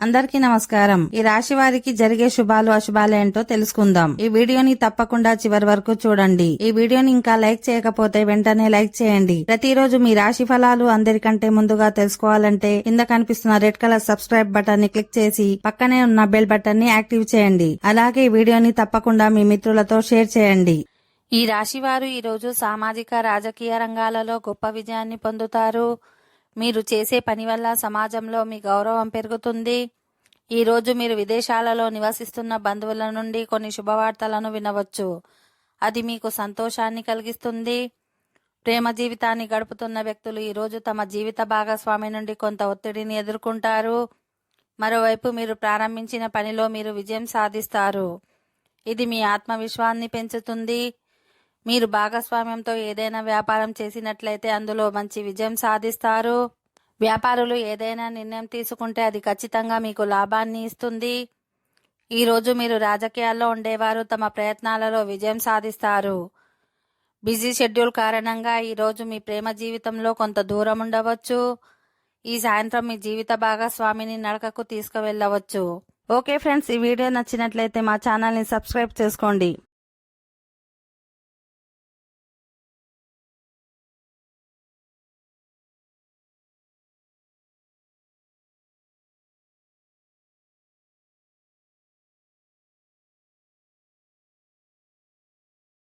అందరికీ నమస్కారం. ఈ రాశి వారికి జరిగే శుభాలు అశుభాలు ఏంటో తెలుసుకుందాం. ఈ వీడియోని తప్పకుండా చివరి వరకు చూడండి. ఈ వీడియోని ఇంకా లైక్ చేయకపోతే వెంటనే లైక్ చేయండి. ప్రతిరోజు మీ రాశి ఫలాలు అందరికంటే ముందుగా తెలుసుకోవాలంటే కింద కనిపిస్తున్న రెడ్ కలర్ సబ్స్క్రైబ్ బటన్ ని క్లిక్ చేసి పక్కనే ఉన్న బెల్ బటన్ ని యాక్టివ్ చేయండి. అలాగే ఈ వీడియోని తప్పకుండా మీ మిత్రులతో షేర్ చేయండి. ఈ రాశి వారు ఈ రోజు సామాజిక రాజకీయ రంగాలలో గొప్ప విజయాన్ని పొందుతారు. మీరు చేసే పని వల్ల సమాజంలో మీ గౌరవం పెరుగుతుంది. ఈ రోజు మీరు విదేశాలలో నివసిస్తున్న బంధువుల నుండి కొన్ని శుభవార్తలను వినవచ్చు. అది మీకు సంతోషాన్ని కలిగిస్తుంది. ప్రేమ జీవితాన్ని గడుపుతున్న వ్యక్తులు ఈ రోజు తమ జీవిత భాగస్వామి నుండి కొంత ఒత్తిడిని ఎదుర్కొంటారు. మరోవైపు మీరు ప్రారంభించిన పనిలో మీరు విజయం సాధిస్తారు. ఇది మీ ఆత్మవిశ్వాసాన్ని పెంచుతుంది. మీరు భాగస్వామ్యంతో ఏదైనా వ్యాపారం చేసినట్లయితే అందులో మంచి విజయం సాధిస్తారు. వ్యాపారులు ఏదైనా నిర్ణయం తీసుకుంటే అది ఖచ్చితంగా మీకు లాభాన్ని ఇస్తుంది. ఈ రోజు మీరు రాజకీయాల్లో ఉండేవారు తమ ప్రయత్నాలలో విజయం సాధిస్తారు. బిజీ షెడ్యూల్ కారణంగా ఈ రోజు మీ ప్రేమ జీవితంలో కొంత దూరం ఉండవచ్చు. ఈ సాయంత్రం మీ జీవిత భాగస్వామిని నడకకు తీసుకువెళ్ళవచ్చు. ఓకే ఫ్రెండ్స్, ఈ వీడియో నచ్చినట్లయితే మా ఛానల్ని సబ్స్క్రైబ్ చేసుకోండి.